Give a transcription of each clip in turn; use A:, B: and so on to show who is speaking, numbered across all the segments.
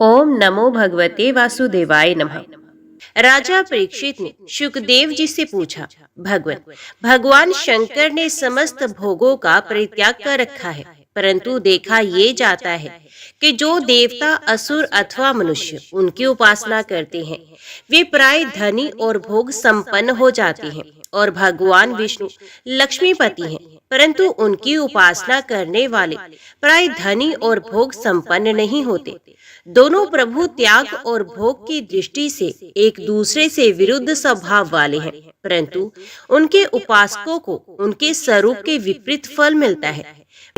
A: ओम नमो भगवते वासुदेवाय नमः। राजा परीक्षित ने शुकदेव जी से पूछा, भगवान शंकर ने समस्त भोगों का परित्याग कर रखा है, परंतु देखा ये जाता है कि जो देवता, असुर अथवा मनुष्य उनकी उपासना करते हैं वे प्राय धनी और भोग संपन्न हो जाते हैं, और भगवान विष्णु लक्ष्मीपति हैं, परंतु उनकी उपासना करने वाले प्राय धनी और भोग संपन्न नहीं होते। दोनों प्रभु त्याग और भोग की दृष्टि से एक दूसरे से विरुद्ध स्वभाव वाले हैं, परंतु उनके उपासकों को उनके स्वरूप के विपरीत फल मिलता है।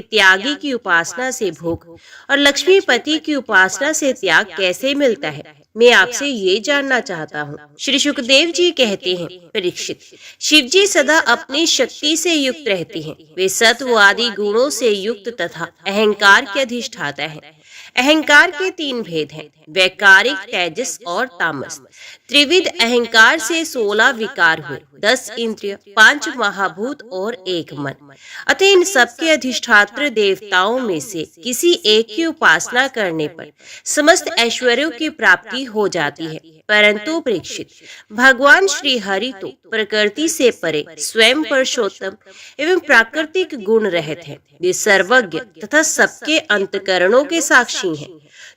A: त्यागी की उपासना से भोग और लक्ष्मीपति की उपासना से त्याग कैसे मिलता है, मैं आपसे ये जानना चाहता हूँ। श्री शुकदेव जी कहते हैं, परीक्षित, शिव जी सदा अपनी शक्ति से युक्त रहते हैं। वे सत्व आदि गुणों से युक्त तथा अहंकार के अधिष्ठाता हैं। अहंकार के 3 भेद हैं, वैकारिक, तेजस और तामस। त्रिविध अहंकार से 16 विकार हुए, 10 इंद्रिय, 5 महाभूत और 1 मन। अतः इन सबके अधिष्ठात्र देवताओं में से किसी एक की उपासना करने पर समस्त ऐश्वर्यों की प्राप्ति हो जाती है। परंतु परीक्षित, भगवान श्री हरि तो प्रकृति से परे, स्वयं पुरुषोत्तम एवं प्राकृतिक गुण रहित है। वे सर्वज्ञ तथा सबके अंतकरणों के साक्षी हैं।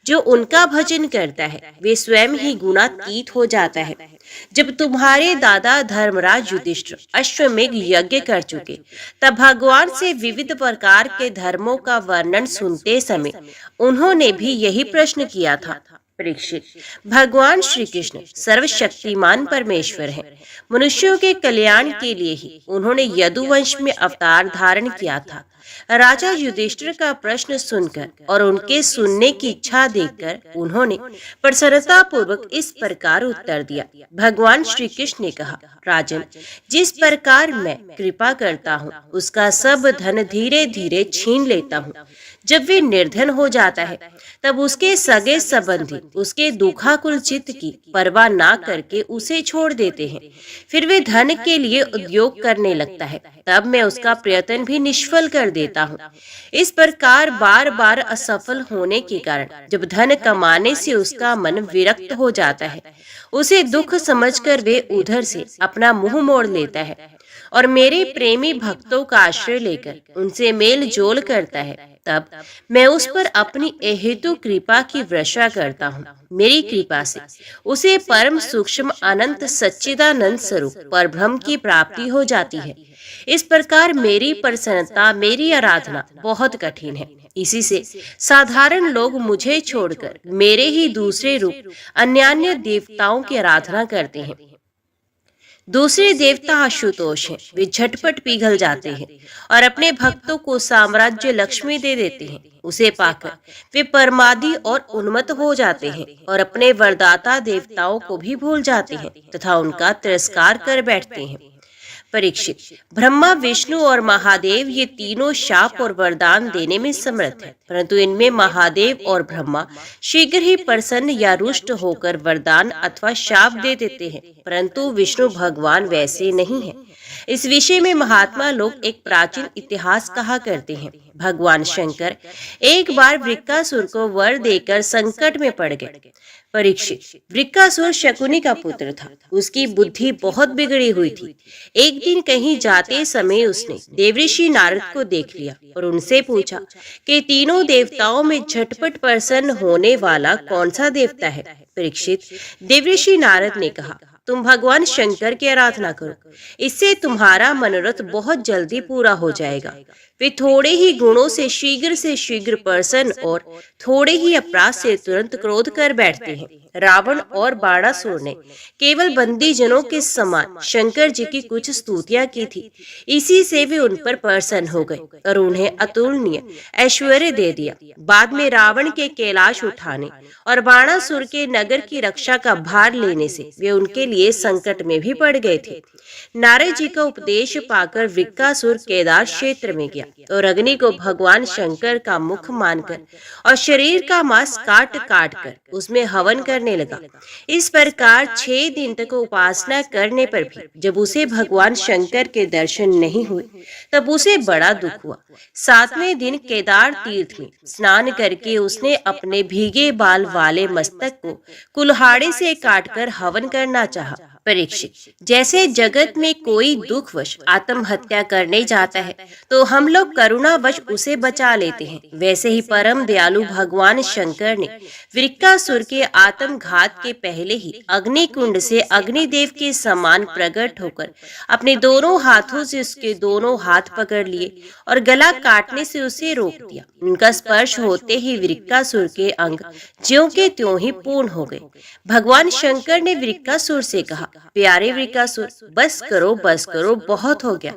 A: जो उनका भजन करता है वे स्वयं ही गुणातीत हो जाता है। जब तुम्हारे दादा धर्मराज युधिष्ठिर अश्वमेघ यज्ञ कर चुके, तब भगवान से विविध प्रकार के धर्मों का वर्णन सुनते समय उन्होंने भी यही प्रश्न किया था। परीक्षित, भगवान श्री कृष्ण सर्वशक्तिमान परमेश्वर हैं। मनुष्यों के कल्याण के लिए ही उन्होंने यदुवंश में अवतार धारण किया था। राजा युधिष्ठिर का प्रश्न सुनकर और उनके सुनने की इच्छा देखकर उन्होंने प्रसन्नता पूर्वक इस प्रकार उत्तर दिया। भगवान श्री कृष्ण ने कहा, राजन, जिस प्रकार मैं कृपा करता हूँ उसका सब धन धीरे धीरे छीन लेता हूँ। जब वे निर्धन हो जाता है तब उसके सगे संबंधी उसके दुखाकुल चित्त की परवाह ना करके उसे छोड़ देते हैं। फिर वे धन के लिए उद्योग करने लगता है, तब मैं उसका प्रयत्न भी निष्फल कर देता हूँ। इस प्रकार बार बार असफल होने के कारण जब धन कमाने से उसका मन विरक्त हो जाता है, उसे दुख समझकर वे उधर से अपना मुंह मोड़ लेता है और मेरे प्रेमी भक्तों का आश्रय लेकर उनसे मेल जोल करता है। तब मैं उस पर अपनी अहेतु कृपा की वर्षा करता हूँ। मेरी कृपा से उसे परम सूक्ष्म अनंत सच्चिदानंद स्वरूप परब्रह्म की प्राप्ति हो जाती है। इस प्रकार मेरी प्रसन्नता, मेरी आराधना बहुत कठिन है। इसी से साधारण लोग मुझे छोड़कर मेरे ही दूसरे रूप अन्यान्य देवताओं की आराधना करते हैं। दूसरे देवता आशुतोष हैं, वे झटपट पिघल जाते हैं और अपने भक्तों को साम्राज्य लक्ष्मी दे देते हैं। उसे पाकर वे परमादि और उन्मत्त हो जाते हैं और अपने वरदाता देवताओं को भी भूल जाते हैं तथा उनका तिरस्कार कर बैठते हैं। परीक्षित, ब्रह्मा, विष्णु और महादेव ये तीनों शाप और वरदान देने में समर्थ हैं, परंतु इनमें महादेव और ब्रह्मा शीघ्र ही प्रसन्न या रुष्ट होकर वरदान अथवा शाप दे देते हैं, परंतु विष्णु भगवान वैसे नहीं हैं। इस विषय में महात्मा लोग एक प्राचीन इतिहास कहा करते हैं। भगवान शंकर एक बार वृक्कासुर को वर देकर संकट में पड़ गए। परीक्षित, वृक्कासुर शकुनी का पुत्र था। उसकी बुद्धि बहुत बिगड़ी हुई थी। एक दिन कहीं जाते समय उसने देवऋषि नारद को देख लिया और उनसे पूछा कि तीनों देवताओं में झटपट प्रसन्न होने वाला कौन सा देवता है। परीक्षित, देवऋषि नारद ने कहा, तुम भगवान शंकर की आराधना करो, इससे तुम्हारा मनोरथ बहुत जल्दी पूरा हो जाएगा। वे थोड़े ही गुणों से शीघ्र प्रसन्न और थोड़े ही अपराध से तुरंत क्रोध कर बैठते हैं। रावण और बाणासुर ने केवल बंदी जनों के समान शंकर जी की कुछ स्तुतियां की थी। इसी से वे उन पर प्रसन्न हो गए और उन्हें अतुलनीय ऐश्वर्य दे दिया। बाद में रावण के कैलाश उठाने और बाणासुर के नगर की रक्षा का भार लेने से वे उनके लिए संकट में भी पड़ गए थे। नारद जी का उपदेश पाकर वृक्कासुर केदार क्षेत्र में गया और अग्नि को भगवान शंकर का मुख मानकर और शरीर का मांस काट काट कर उसमें हवन करने लगा। इस प्रकार 6 दिन तक उपासना करने पर भी जब उसे भगवान शंकर के दर्शन नहीं हुए तब उसे बड़ा दुख हुआ। 7वें दिन केदार तीर्थ में स्नान करके उसने अपने भीगे बाल वाले मस्तक को कुल्हाड़े से काटकर हवन करना चाहा। परीक्षित, जैसे जगत में कोई दुखवश आत्महत्या करने जाता है तो हम लोग करुणावश उसे बचा लेते हैं, वैसे ही परम दयालु भगवान शंकर ने वृक्कासुर के आत्मघात के पहले ही अग्निकुंड से अग्निदेव के समान प्रकट होकर अपने दोनों हाथों से उसके दोनों हाथ पकड़ लिए और गला काटने से उसे रोक दिया। उनका स्पर्श होते ही वृक्कासुर के अंग ज्यों के त्यों ही पूर्ण हो गए। भगवान शंकर ने वृक्कासुर से कहा, प्यारे वृक्कासुर, बस करो, बहुत हो गया।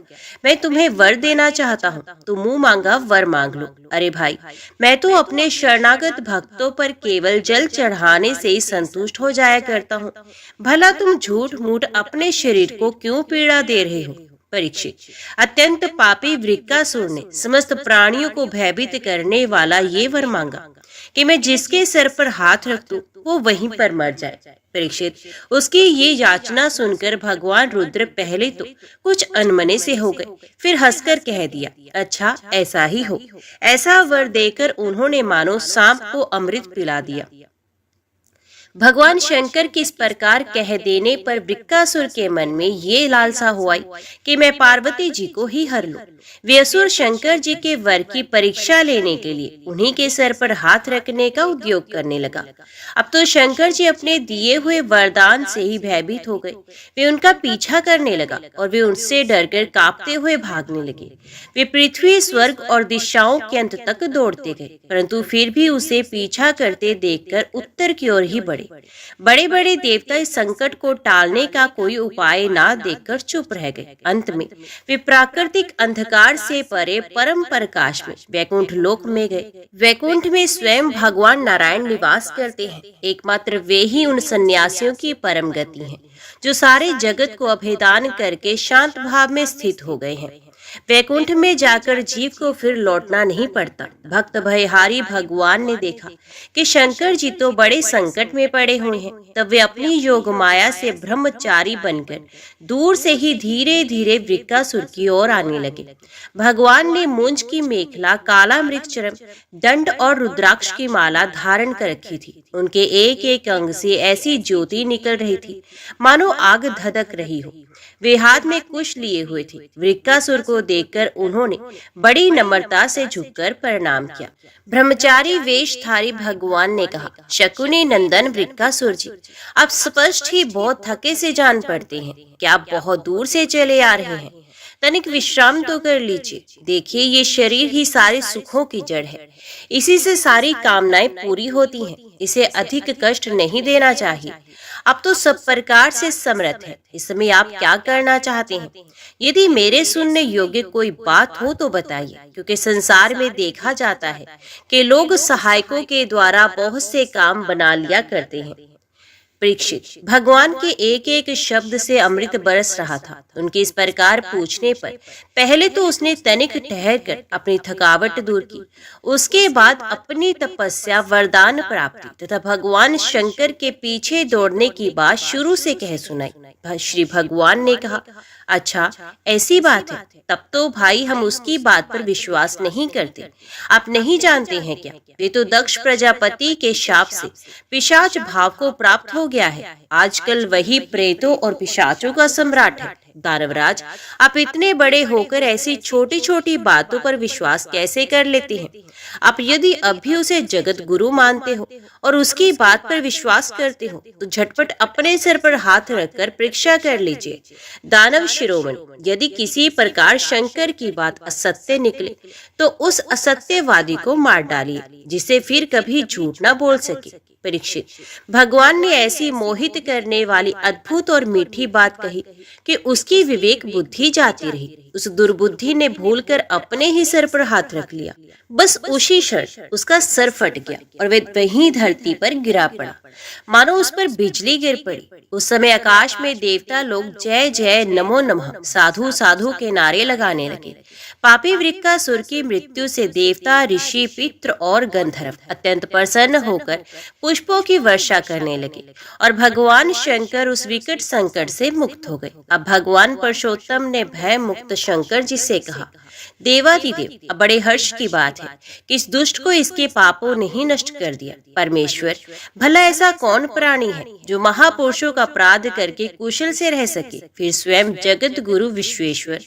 A: मैं तुम्हें वर देना चाहता हूँ, तो मुंह मांगा वर मांग लो। अरे भाई, मैं तो अपने शरणागत भक्तों पर केवल जल चढ़ाने से ही संतुष्ट हो जाया करता हूँ। भला तुम झूठ मूठ अपने शरीर को क्यों पीड़ा दे रहे हो? परीक्षित, अत्यंत पापी वृक्कासुर ने समस्त प्राणियों को भयभीत करने वाला ये वर मांगा कि मैं जिसके सर पर हाथ रख दूं वो वहीं पर मर जाए। परीक्षित, उसकी ये याचना सुनकर भगवान रुद्र पहले तो कुछ अनमने से हो गए, फिर हंसकर कह दिया, अच्छा ऐसा ही हो। ऐसा वर देकर उन्होंने मानो सांप को अमृत पिला दिया। भगवान शंकर के इस प्रकार कह देने पर वृक्कासुर के मन में ये लालसा हुआ कि मैं पार्वती जी को ही हर लूं। वे असुर शंकर जी के वर की परीक्षा लेने के लिए उन्हीं के सर पर हाथ रखने का उद्योग करने लगा। अब तो शंकर जी अपने दिए हुए वरदान से ही भयभीत हो गए। वे उनका पीछा करने लगा और वे उनसे डरकर कांपते हुए भागने लगे। वे पृथ्वी, स्वर्ग और दिशाओं के अंत तक दौड़ते गए, परंतु फिर भी उसे पीछा करते देखकर उत्तर की ओर ही बढ़े। बड़े बड़े देवता इस संकट को टालने का कोई उपाय ना देखकर चुप रह गए। अंत में वे प्राकृतिक अंधकार से परे परम प्रकाश में वैकुंठ लोक में गए। वैकुंठ में स्वयं भगवान नारायण निवास करते हैं। एकमात्र वे ही उन सन्यासियों की परम गति हैं जो सारे जगत को अभेदान करके शांत भाव में स्थित हो गए हैं। वैकुंठ में जाकर जीव को फिर लौटना नहीं पड़ता। भक्त भयहारी भगवान ने देखा कि शंकर जी तो बड़े संकट में पड़े हुए हैं, तब वे अपनी योग माया से ब्रह्मचारी बनकर दूर से ही धीरे धीरे वृक्कासुर की ओर आने लगे। भगवान ने मूंज की मेखला, काला मृगचर्म, दंड और रुद्राक्ष की माला धारण कर रखी थी। उनके एक एक अंग से ऐसी ज्योति निकल रही थी मानो आग धधक रही हो। वे हाथ में कुश लिए हुए थे। वृक्कासुर को देखकर उन्होंने बड़ी नम्रता से झुककर प्रणाम किया। ब्रह्मचारी वेशधारी भगवान ने कहा, शकुनी नंदन वृक्कासुर जी, आप स्पष्ट ही बहुत थके से जान पड़ते हैं। क्या आप बहुत दूर से चले आ रहे हैं? तनिक विश्राम तो कर लीजिए। देखिए, ये शरीर ही सारे सुखों की जड़ है। इसी से सारी कामनाएं पूरी होती हैं। इसे अधिक कष्ट नहीं देना चाहिए। आप तो सब प्रकार से समर्थ हैं। इस समय आप क्या करना चाहते हैं? यदि मेरे सुनने योग्य कोई बात हो तो बताइए, क्योंकि संसार में देखा जाता है कि लोग सहायकों के द्वारा बहुत से काम बना लिया करते हैं। परीक्षित, भगवान के एक एक शब्द से अमृत बरस रहा था। उनके इस प्रकार पूछने पर पहले तो उसने तनिक ठहर कर अपनी थकावट दूर की। उसके बाद अपनी तपस्या, वरदान प्राप्ति तथा भगवान शंकर के पीछे दौड़ने की बात शुरू से कह सुनाई। श्री भगवान ने कहा, अच्छा ऐसी बात है, तब तो भाई हम उसकी बात पर विश्वास नहीं करते। आप नहीं जानते हैं क्या, वे तो दक्ष प्रजापति के शाप से पिशाच भाव को प्राप्त हो गया है। आजकल वही प्रेतों और पिशाचों का सम्राट है। दानवराज, आप इतने बड़े होकर ऐसी छोटी छोटी बातों पर विश्वास कैसे कर लेते हैं? आप यदि अभी उसे जगत गुरु मानते हो और उसकी बात पर विश्वास करते हो तो झटपट अपने सर पर हाथ रखकर परीक्षा कर लीजिए। दानव शिरोमणि, यदि किसी प्रकार शंकर की बात असत्य निकले तो उस असत्यवादी को मार डालिए, जिसे फिर कभी झूठ न बोल सके। परीक्षित, भगवान ने ऐसी मोहित करने वाली अद्भुत और मीठी बात कही कि उसकी विवेक बुद्धि जाती रही। उस दुर्बुद्धि ने भूलकर अपने ही सर पर हाथ रख लिया। बस उसी क्षण उसका सर फट गया और वे वहीं धरती पर गिरा पड़ा, मानो उस पर बिजली गिर पड़ी। उस समय आकाश में देवता लोग जय जय नमो नमः साधु साधु के नारे लगाने लगे। पापी वृक्कासुर की मृत्यु से देवता, ऋषि, पितृ और गंधर्व अत्यंत प्रसन्न होकर पुष्पों की वर्षा करने लगे और भगवान शंकर उस विकट संकट से मुक्त हो गए। अब भगवान पुरुषोत्तम ने भय मुक्त शंकर जी से कहा, देवादिदेव, अब बड़े हर्ष की बात है कि इस दुष्ट को इसके पापों ने ही नष्ट कर दिया। परमेश्वर, भला ऐसा कौन प्राणी है जो महापुरुषों का अपराध करके कुशल से रह सके? फिर स्वयं जगत गुरु विश्वेश्वर,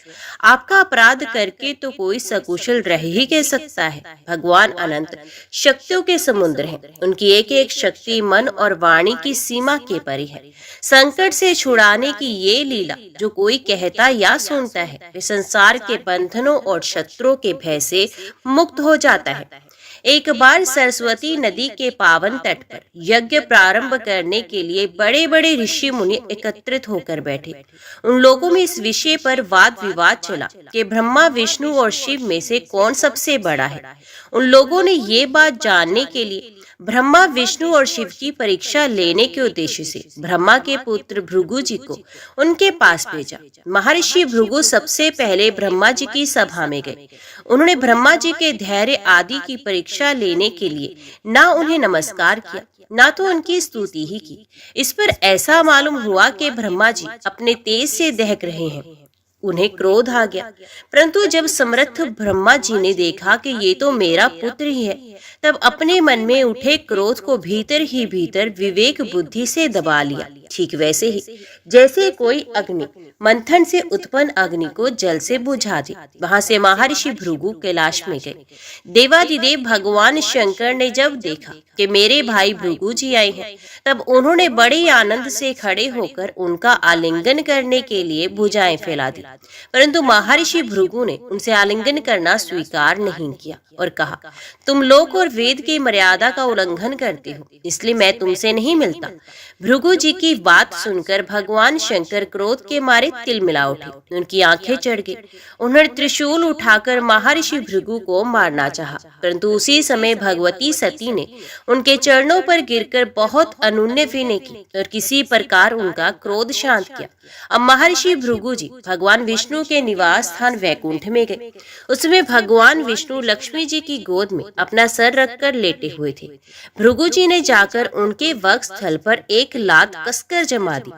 A: आपका अपराध करके तो कोई सकुशल रह ही कह सकता है। भगवान अनंत शक्तियों के समुद्र हैं, उनकी एक एक शक्ति मन और वाणी की सीमा के परे है। संकट से छुड़ाने की ये लीला जो कोई कहता या सुनता है, वे संसार के बंधनों और शत्रुओं के भय से मुक्त हो जाता है। एक बार सरस्वती नदी के पावन तट पर यज्ञ प्रारंभ करने के लिए बड़े बड़े ऋषि मुनि एकत्रित होकर बैठे। उन लोगों में इस विषय पर वाद विवाद चला कि ब्रह्मा, विष्णु और शिव में से कौन सबसे बड़ा है। उन लोगों ने ये बात जानने के लिए ब्रह्मा, विष्णु और शिव की परीक्षा लेने के उद्देश्य से ब्रह्मा के पुत्र भृगु जी को उनके पास भेजा। महर्षि भृगु सबसे पहले ब्रह्मा जी की सभा में गए। उन्होंने ब्रह्मा जी के धैर्य आदि की परीक्षा लेने के लिए ना उन्हें नमस्कार किया, ना तो उनकी स्तुति ही की। इस पर ऐसा मालूम हुआ कि ब्रह्मा जी अपने तेज से दहक रहे हैं। उन्हें क्रोध आ गया, परंतु जब समर्थ ब्रह्मा जी ने देखा कि ये तो मेरा पुत्र ही है, तब अपने मन में उठे क्रोध को भीतर ही भीतर विवेक बुद्धि से दबा लिया। ठीक वैसे ही जैसे कोई अग्नि मंथन से उत्पन्न अग्नि को जल से बुझा दे। वहां से महर्षि भृगु कैलाश में गए। देवादिदेव भगवान शंकर ने जब देखा कि मेरे भाई भृगु जी आए हैं, तब उन्होंने बड़े आनंद से खड़े होकर उनका आलिंगन करने के लिए भुजाएं फैला दी, परंतु महर्षि भृगु ने उनसे आलिंगन करना स्वीकार नहीं किया और कहा, तुम लोक और वेद की मर्यादा का उल्लंघन करते हो, इसलिए मैं तुमसे नहीं मिलता। भृगु जी की बात सुनकर भगवान शंकर क्रोध के मारे तिलमिला उठे। उनकी आंखें चढ़ गई। उन्होंने त्रिशूल उठाकर महर्षि भृगु को मारना चाहा, परंतु उसी समय भगवती सती ने उनके चरणों पर गिरकर बहुत अनुनय विनय की और किसी प्रकार उनका क्रोध शांत किया। अब महर्षि भृगु जी भगवान विष्णु के निवास स्थान वैकुंठ में गए। उसमें भगवान विष्णु लक्ष्मी जी की गोद में अपना सर रखकर लेटे हुए थे। भृगु जी ने जाकर उनके वक्ष स्थल पर एक लात कसकर जमा दी।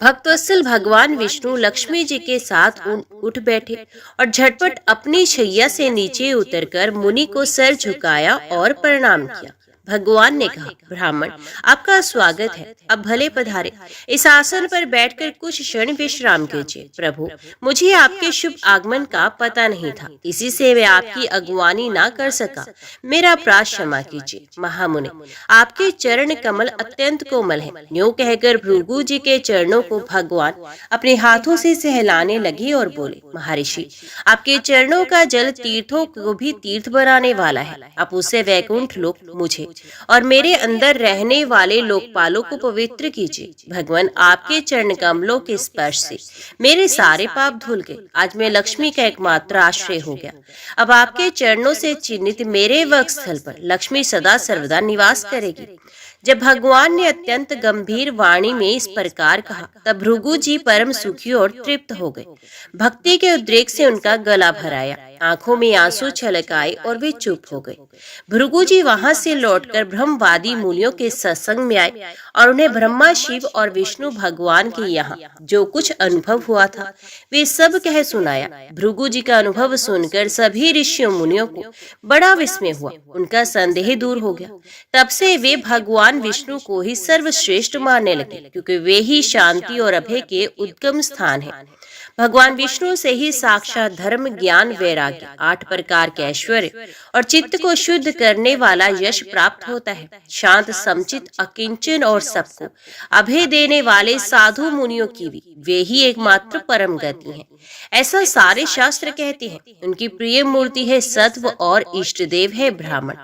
A: भक्तवत्सल भगवान विष्णु लक्ष्मी जी के साथ उठ बैठे और झटपट अपनी शैया से नीचे उतरकर मुनि को सर झुकाया और प्रणाम किया। भगवान ने कहा, ब्राह्मण, आपका स्वागत है, अब भले पधारे। इस आसन पर बैठकर कुछ क्षण विश्राम कीजिए। प्रभु, मुझे आपके शुभ आगमन का पता नहीं था, इसी से मैं आपकी अगुवानी ना कर सका, मेरा अपराध क्षमा कीजिए। महामुनि, आपके चरण कमल अत्यंत कोमल है। यूं कहकर भृगु जी के चरणों को भगवान अपने हाथों से सहलाने लगे और बोले, महर्षि, आपके चरणों का जल तीर्थों को भी तीर्थ बनाने वाला है। आप उससे वैकुंठ लोक, मुझे और मेरे अंदर रहने वाले लोकपालों को पवित्र कीजिए। भगवान, आपके चरण कमलों के स्पर्श से मेरे सारे पाप धुल गए। आज मैं लक्ष्मी का एकमात्र आश्रय हो गया। अब आपके चरणों से चिन्हित मेरे वक्ष स्थल पर लक्ष्मी सदा सर्वदा निवास करेगी। जब भगवान ने अत्यंत गंभीर वाणी में इस प्रकार कहा, तब भृगु जी परम सुखी और तृप्त हो गए। भक्ति के उद्रेक से उनका गला भराया, आंखों में आंसू छलक आए और वे चुप हो गए। भृगु जी वहां से लौटकर ब्रह्मवादी मूल्यों के सत्संग में आए और उन्हें ब्रह्मा, शिव और विष्णु भगवान के यहाँ जो कुछ अनुभव हुआ था वे सब कह सुनाया। भृगु जी का अनुभव सुनकर सभी ऋषियों मुनियों को बड़ा विस्मय हुआ। उनका संदेह दूर हो गया। तब से वे भगवान विष्णु को ही सर्वश्रेष्ठ मानने लगे, क्योंकि वे ही शांति और अभय के उद्गम स्थान है। भगवान विष्णु से ही साक्षात धर्म, ज्ञान, वैराग्य, 8 प्रकार के ऐश्वर्य और चित्त को शुद्ध करने वाला यश प्राप्त होता है। शांत, समचित, अकिंचन और सबको अभय देने वाले साधु मुनियों की भी वे ही एकमात्र परम गति हैं, ऐसा सारे शास्त्र कहते हैं। उनकी प्रिय मूर्ति है सत्व और इष्ट देव है ब्राह्मण।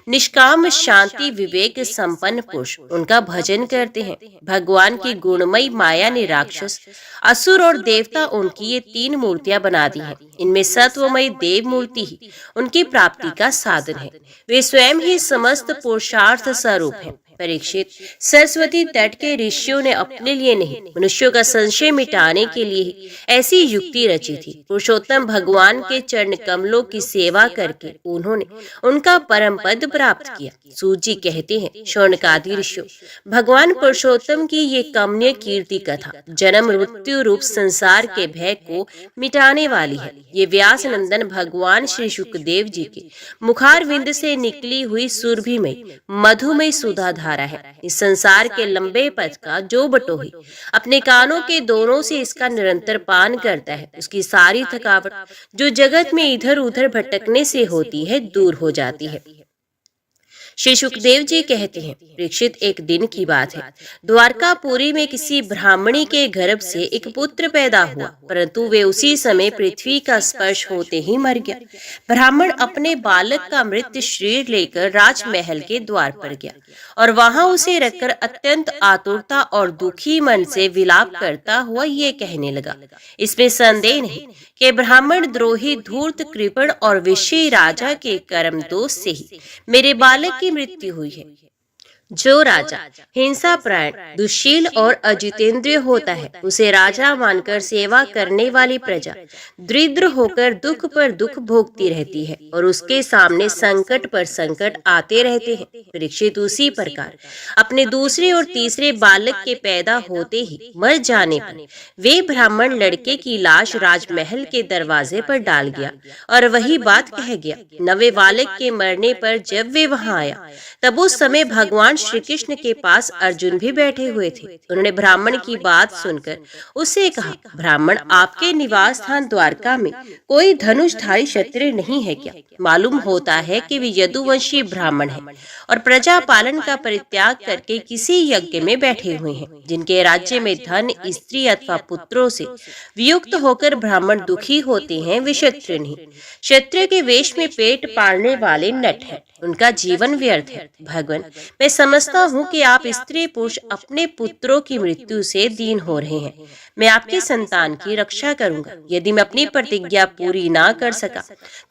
A: निष्काम, शांति, विवेक संपन्न पुरुष उनका भजन करते हैं। भगवान की गुणमयी माया ने राक्षस, असुर और देवता उनकी ये 3 मूर्तियां बना दी हैं। इनमें सत्वमयी देव मूर्ति ही उनकी प्राप्ति का साधन है। वे स्वयं ही समस्त पुरुषार्थ स्वरूप हैं। परीक्षित, सरस्वती तट के ऋषियों ने अपने लिए नहीं, मनुष्यों का संशय मिटाने के लिए ही ऐसी युक्ति रची थी। पुरुषोत्तम भगवान के चरण कमलों की सेवा करके उन्होंने उनका परम पद प्राप्त किया। सूत जी कहते हैं, शौनकादि ऋषियों, भगवान पुरुषोत्तम की ये कमनीय कीर्ति कथा जन्म मृत्यु रूप संसार के भय को मिटाने वाली है। ये व्यास नंदन भगवान श्री शुकदेव जी के मुखारविंद से निकली हुई सुरभिमय मधुमय सुधा धारा है। इस संसार के लंबे पथ का जो बटोही अपने कानों के दोनों से इसका निरंतर पान करता है, उसकी सारी थकावट जो जगत में इधर उधर भटकने से होती है दूर हो जाती है। श्री सुखदेव जी कहते हैं, परीक्षित, एक दिन की बात है। द्वारकापुरी में किसी ब्राह्मणी के गर्भ से एक पुत्र पैदा हुआ, परंतु वे उसी समय पृथ्वी का स्पर्श होते ही मर गया। ब्राह्मण अपने बालक का मृत शरीर लेकर राजमहल के द्वार पर गया और वहां उसे रखकर अत्यंत आतुरता और दुखी मन से विलाप करता हुआ ये कहने लगा, इसमें संदेह नहीं कि ब्राह्मण द्रोही, धूर्त, कृपण और विषयी राजा के कर्म दोष से ही मेरे बालक की मृत्यु हुई है। जो राजा हिंसा प्राण, दुशील और अजितेंद्रिय होता है, उसे राजा मानकर सेवा करने वाली प्रजा दरिद्र होकर दुख पर दुख भोगती रहती है और उसके सामने संकट पर संकट आते रहते हैं। परीक्षित, उसी प्रकार अपने दूसरे और तीसरे बालक के पैदा होते ही मर जाने पर वे ब्राह्मण लड़के की लाश राजमहल के दरवाजे पर डाल गया और वही बात कह गया। नवे बालक के मरने पर जब वे वहां आया, तब उस समय भगवान श्री कृष्ण के पास अर्जुन भी बैठे हुए थे। उन्होंने ब्राह्मण की बात सुनकर उससे कहा, ब्राह्मण, आपके निवास स्थान द्वारका में कोई धनुषधारी क्षत्रिय नहीं है क्या? मालूम होता है कि वे यदुवंशी ब्राह्मण हैं और प्रजा पालन का परित्याग करके किसी यज्ञ में बैठे हुए हैं। जिनके राज्य में धन, स्त्री अथवा पुत्रों से वियुक्त होकर ब्राह्मण दुखी होते हैं, वे क्षत्रिय नहीं। क्षत्रिय के वेश में पेट पालने वाले नट हैं, उनका जीवन व्यर्थ है। भगवान, मैं समझता हूँ कि आप स्त्री पुरुष अपने पुत्रों की मृत्यु से दीन हो रहे हैं। मैं आपकी संतान की रक्षा करूंगा। यदि मैं अपनी प्रतिज्ञा पूरी ना कर सका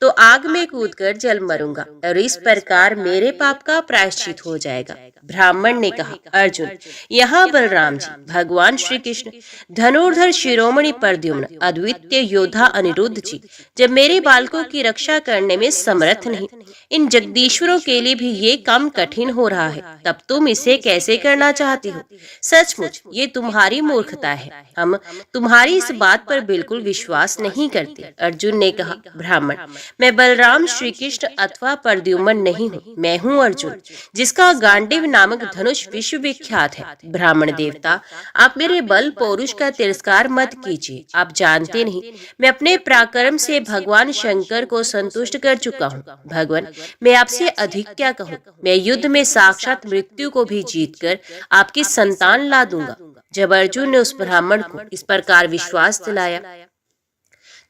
A: तो आग में कूदकर जल मरूंगा और इस प्रकार मेरे पाप का प्रायश्चित हो जाएगा। ब्राह्मण ने कहा, अर्जुन, यहाँ बलराम जी, भगवान श्री कृष्ण, धनुर्धर शिरोमणि प्रद्युम्न, अद्वितीय योद्धा अनिरुद्ध जी जब मेरे बालकों की रक्षा करने में समर्थ नहीं, इन जगदीश्वरों के लिए भी ये काम कठिन हो रहा है, तब तुम इसे कैसे करना चाहती हो? सचमुच ये तुम्हारी मूर्खता है। हम तुम्हारी इस बात पर बिल्कुल विश्वास नहीं करते। अर्जुन ने कहा, ब्राह्मण, मैं बलराम, श्री कृष्ण अथवा प्रद्युम्न नहीं हूँ। मैं हूँ अर्जुन, जिसका गांडीव नामक धनुष विश्व विख्यात है। ब्राह्मण देवता, आप मेरे बल पौरुष का तिरस्कार मत कीजिए। आप जानते नहीं, मैं अपने पराक्रम से भगवान शंकर को संतुष्ट कर चुका हूँ। भगवान, मैं आपसे अधिक क्या कहूँ? मैं युद्ध में साक्षात मृत्यु को भी जीतकर आपकी संतान ला दूंगा। जब अर्जुन ने उस ब्राह्मण को इस प्रकार विश्वास दिलाया,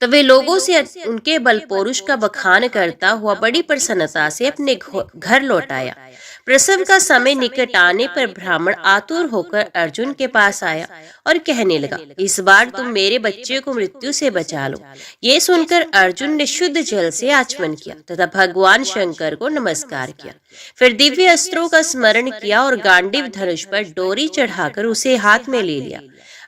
A: तब वे लोगों से उनके बल पौरुष का बखान करता हुआ बड़ी प्रसन्नता से अपने घर लौट आया। प्रसव का समय निकट आने पर ब्राह्मण आतुर होकर अर्जुन के पास आया और कहने लगा, इस बार तुम मेरे बच्चे को मृत्यु से बचा लो। ये सुनकर अर्जुन ने शुद्ध जल से आचमन किया तथा भगवान शंकर को नमस्कार किया। फिर दिव्य अस्त्रों का स्मरण किया और गांडीव धनुष पर डोरी चढ़ाकर उसे हाथ में ले लिया।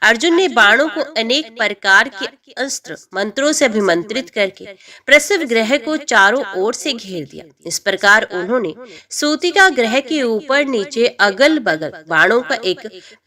A: अर्जुन ने बाणों को अनेक प्रकार के अस्त्र मंत्रों से अभिमंत्रित करके प्रसव ग्रह को चारों ओर से घेर दिया। इस प्रकार उन्होंने सूतिका ग्रह के ऊपर नीचे अगल बगल बाणों का एक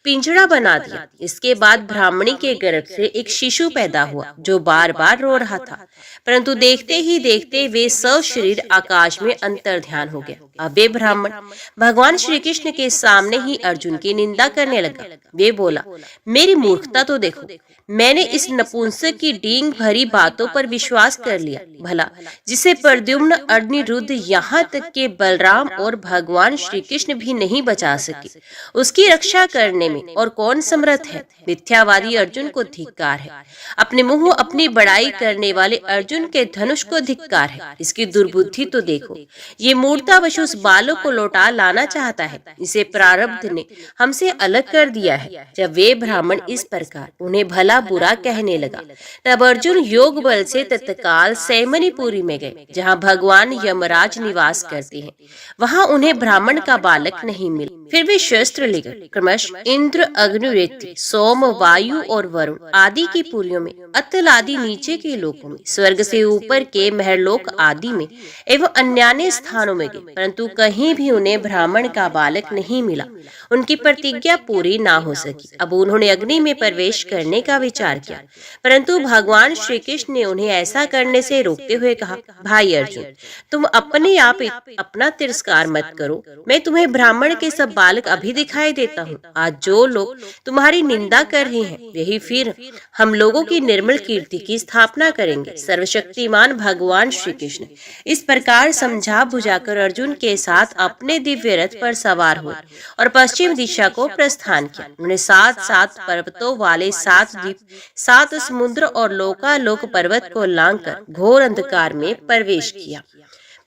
A: पिंजड़ा बना दिया। इसके बाद ब्राह्मणी के गर्भ से एक शिशु पैदा हुआ जो बार बार रो रहा था, परंतु देखते ही देखते वे सब शरीर आकाश में अंतर्ध्यान हो गया। अब वे ब्राह्मण भगवान श्री कृष्ण के सामने ही अर्जुन की निंदा करने लगा। वे बोला, मेरी मूर्खता तो देखो, मैंने इस नपुंसक की डींग भरी बातों पर विश्वास कर लिया। भला जिसे प्रद्युम्न, अग्निरुद्ध, यहाँ तक के बलराम और भगवान श्री कृष्ण भी नहीं बचा सके, उसकी रक्षा करने में और कौन समर्थ है? मिथ्यावादी अर्जुन को धिक्कार है। अपने मुंह अपनी बड़ाई करने वाले अर्जुन के धनुष को धिक्कार है। इसकी दुर्बुद्धि तो देखो, ये मूर्तावश उस बालक को लौटा लाना चाहता है। इसे प्रारब्ध ने हमसे अलग कर दिया है। जब वे ब्राह्मण इस प्रकार उन्हें भला बुरा कहने लगा, तब अर्जुन योग बल से तत्काल सैमनीपुरी में गए, जहाँ भगवान यमराज निवास करते हैं। वहाँ उन्हें ब्राह्मण का बालक नहीं मिला। फिर वे शस्त्र लेकर क्रमशः इंद्र, अग्नि, सोम, वायु और वरुण आदि की पुरियों में, अतल आदि नीचे के लोकों में, स्वर्ग से ऊपर के महरलोक आदि में एवं अन्य स्थानों में गए, परंतु कहीं भी उन्हें ब्राह्मण का बालक नहीं मिला। उनकी प्रतिज्ञा पूरी ना हो सकी। अब उन्होंने अग्नि में प्रवेश करने का विचार किया, परंतु भगवान श्री कृष्ण ने उन्हें ऐसा करने से रोकते हुए कहा, भाई अर्जुन, तुम अपने आप अपना तिरस्कार मत करो। मैं तुम्हें ब्राह्मण के सब बालक अभी दिखाई देता हूँ। आज जो लोग तुम्हारी निंदा कर रहे हैं, यही फिर हम लोगों की निर्मल कीर्ति की स्थापना करेंगे। सर्वशक्तिमान भगवान श्री कृष्ण इस प्रकार समझा बुझाकर अर्जुन के साथ अपने दिव्य रथ पर सवार हुए और पश्चिम दिशा को प्रस्थान किया। उन्होंने 7 पर्वतों वाले 7 द्वीप, 7 समुद्र और लोकालोक पर्वत को लांघकर घोर अंधकार में प्रवेश किया।